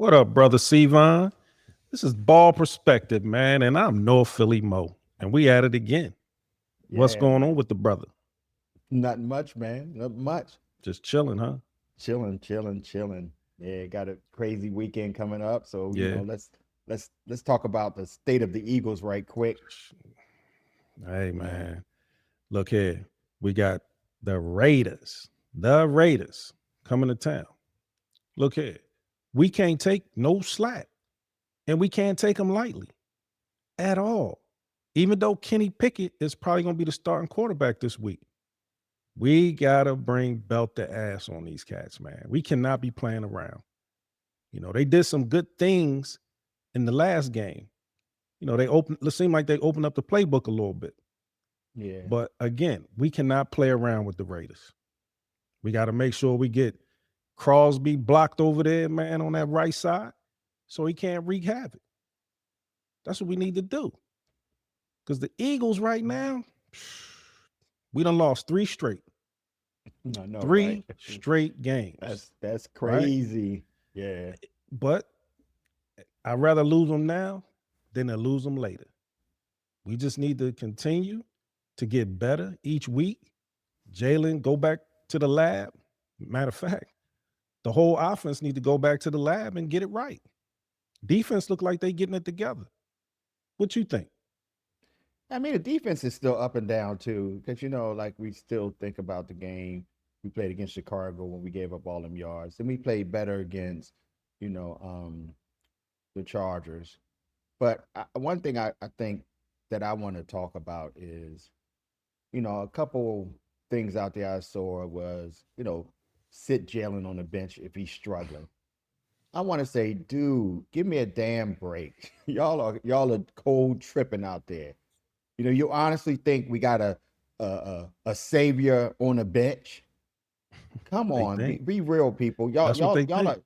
What up, brother Sevon? This is Ball Perspective, man, and I'm North Philly Mo, and we at it again. What's Yeah, going on with the brother? not much, man. Not much. Just chilling, huh? Chilling, chilling, chilling. Yeah, got a crazy weekend coming up. So, Yeah. let's talk about the state of the Eagles right quick. Hey, Yeah. man, look here. We got the Raiders coming to town. Look here. We can't take no slack, and we can't take them lightly at all. Even though Kenny Pickett is probably going to be the starting quarterback this week. We gotta bring belt to ass on these cats, man. We cannot be playing around. They did some good things in the last game. It seemed like they opened up the playbook a little bit. Yeah. But again, we cannot play around with the Raiders. We got to make sure we get Crosby blocked over there, man, on that right side, so he can't wreak havoc. That's what we need to do. Because the Eagles right now, we done lost three straight, I know, right? three straight games, That's right? crazy. Yeah. But I'd rather lose them now than to lose them later. We just need to continue to get better each week. Jalen, go back to the lab. Matter of fact, the whole offense need to go back to the lab and get it right. Defense look like they getting it together. What you think? I mean, the defense is still up and down too, because like we still think about the game we played against Chicago when we gave up all them yards, and we played better against, you know, um, the Chargers. But one thing I think that I want to talk about is, a couple things out there I saw was, sit Jalen on the bench if he's struggling. I want to say, dude, give me a damn break. y'all are cold tripping out there. You honestly think we got a savior on the bench? Come They on, think. be real, people. Y'all That's what y'all they y'all think. are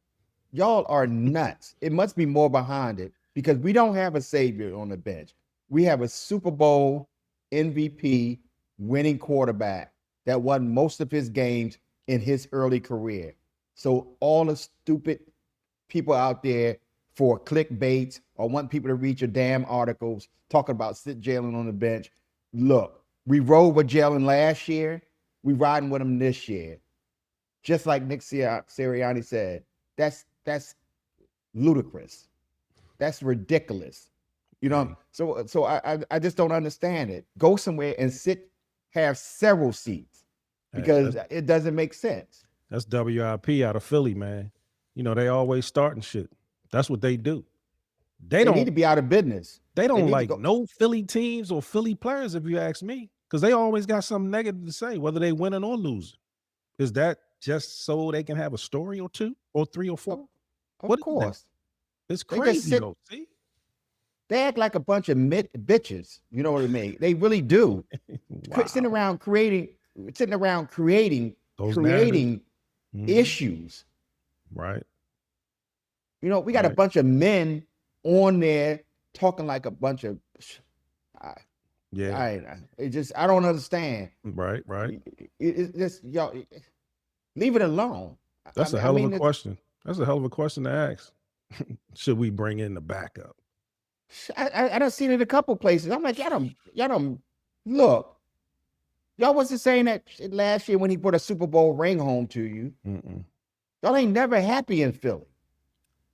y'all are nuts. It must be more behind it because we don't have a savior on the bench. We have a Super Bowl MVP winning quarterback that won most of his games in his early career. So all the stupid people out there for clickbait or want people to read your damn articles talking about sit Jalen on the bench. Look, we rode with Jalen last year. We riding with him this year. Just like Nick Sirianni said, that's ludicrous. That's ridiculous. Hey, So I just don't understand it. Go somewhere and sit, have several seats hey, because it doesn't make sense. that's WIP out of Philly, man. They always starting shit. That's what they do. They They need don't to be out of business. they They don't need to like go. no Philly teams or Philly players, if you ask me, because they always got something negative to say, whether they winning or losing. Is that just so they can have a story or two or three or Of, four? of What is that? course, It's they just crazy sit. though. See? They act like a bunch of bitches. You know what I mean? They really do. Sitting Wow. around creating, sitting around creating, Those narratives. creating Hmm. issues. Right. We got a Right. bunch of men on there talking like a bunch of. I, Yeah. I don't understand. Right. Right. It's just y'all leave it alone. That's a I hell of a mean, question. That's a hell of a question to ask. Should we bring in the backup? I done seen it a couple places. I'm like, y'all don't look. Y'all wasn't saying that shit last year when he put a Super Bowl ring home to you. Mm-mm. Y'all ain't never happy in Philly.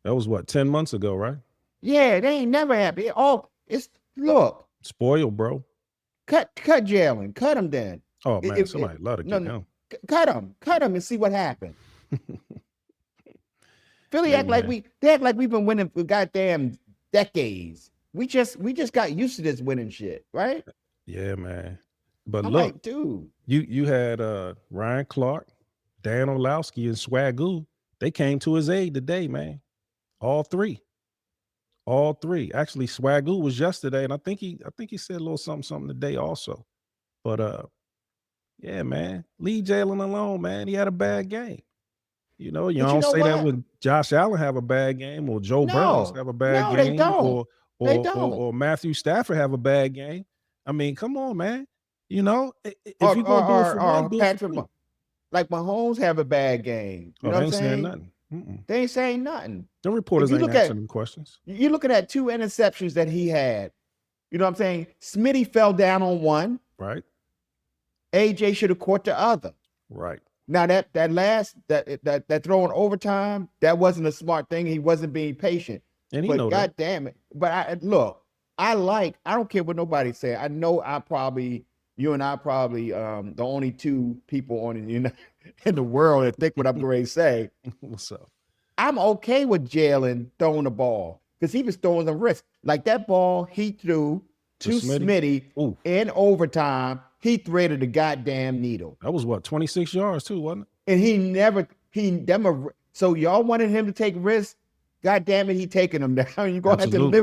That was what, 10 months ago, right? Yeah, they ain't never happy. Oh, it's look, Spoiled, bro. cut Jalen, cut him then. Oh man, If somebody love to no, get no, him. cut him and see what happened. Philly Hey act like man. they act like we've been winning for goddamn decades. We just got used to this winning shit, right? Yeah, man. But I'm look, like, dude, you had Ryan Clark, Dan Orlowski, and Swagoo. They came to his aid today, man. All three. All three. Actually, Swagoo was yesterday, and I think he said a little something today also. But yeah, man. Leave Jalen alone, man. He had a bad game. You but you don't know say that what? when Josh Allen have a bad game or Joe Burrows No, have a bad no, they game don't. They don't. or Matthew Stafford have a bad game. I mean, come on, man. If Or you're or gonna do it for or, one, or do it for Patrick, three. like Mahomes have a bad game. You Oh, know what they I'm ain't saying saying? nothing. They ain't saying nothing. The If reporters you ain't look at asking them questions. you're looking at 2 interceptions that he had. You know what I'm saying? Smitty fell down on one. Right. AJ should have caught the other. Right. Now that last that throw in overtime, that wasn't a smart thing. He wasn't being patient. And he But know God that. damn it. But I don't care what nobody say. I know you and I probably the only 2 people in the world that think what I'm going to say. What's up? I'm okay with Jalen throwing the ball because he was throwing the risk. Like that ball he threw To to Smitty? Smitty Ooh. in overtime, he threaded the goddamn needle. That was what, 26 yards too, wasn't it? And so y'all wanted him to take risks. God damn it, he taking them down. You're gonna have to Absolutely.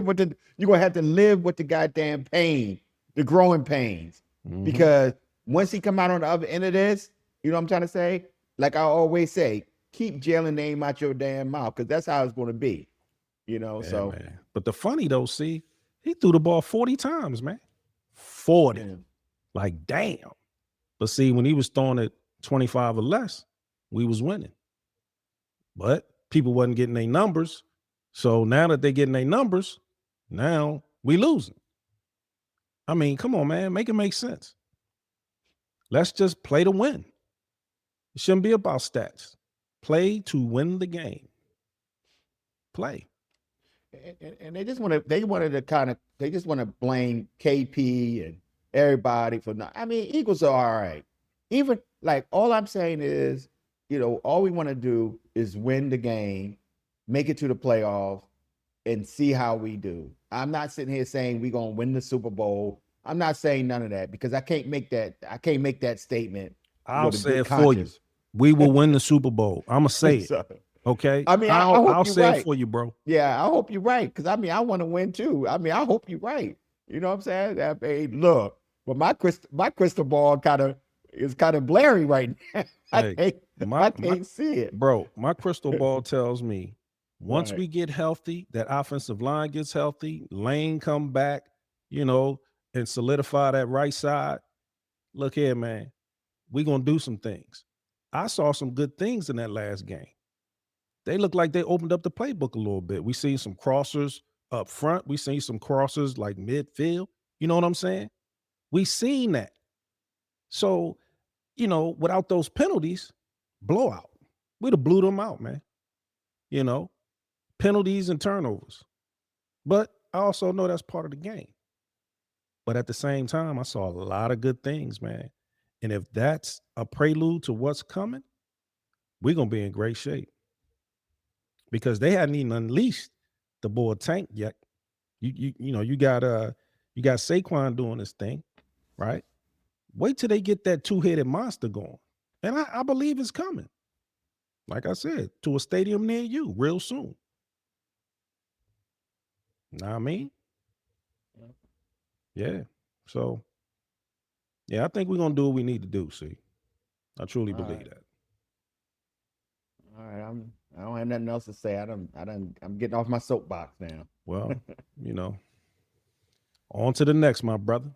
live with the goddamn pain, the growing pains. Mhm. Because once he come out on the other end of this, you know what I'm trying to say? Like I always say, keep Jalen name out your damn mouth, because that's how it's gonna be. Yeah, So man. But the funny though, see, he threw the ball 40 times, man. 40. yeah. Like, damn. But see, when he was throwing it 25 or less, we was winning. But people wasn't getting their numbers. So now that they're getting their numbers, now we losing. I mean, come on, man. Make it make sense. Let's just play to win. It shouldn't be about stats. Play to win the game. Play. And they just want to blame KP and everybody for not. I mean, Eagles are all right. Even like all I'm saying is, all we want to do is win the game, make it to the playoffs, and see how we do. I'm not sitting here saying we're gonna win the Super Bowl. I'm not saying none of that because I can't make that statement I'll with a say good it for you. conscience. We will win the Super Bowl. I'm gonna say it. So, Okay. I mean, I I'll hope you're say right. it for you, bro. Yeah, I hope you're right. Because I mean, I want to win too. I mean, I hope you're right. You know what I'm saying? I mean, look, but my crystal ball is kind of blurry right now. Hey, I can't see it. bro, my crystal ball tells me once Right. we get healthy, that offensive line gets healthy, Lane come back, and solidify that right side. Look here, man. We're gonna do some things. I saw some good things in that last game. They look like they opened up the playbook a little bit. We seen some crossers up front. We seen some crossers like midfield. You know what I'm saying? We seen that. So, without those penalties, blowout. We'd have blew them out, man. You know, penalties and turnovers. But I also know that's part of the game. But at the same time, I saw a lot of good things, man. And if that's a prelude to what's coming, we're gonna be in great shape. Because they hadn't even unleashed the boy Tank yet. You got Saquon doing this thing, right? Wait till they get that two-headed monster going. And I believe it's coming. Like I said, to a stadium near you real soon. Know what I mean? Yeah. So, yeah, I think we're gonna do what we need to do. See, I truly All believe right. that. All right. I don't have nothing else to say. I'm getting off my soapbox now. Well, on to the next, my brother.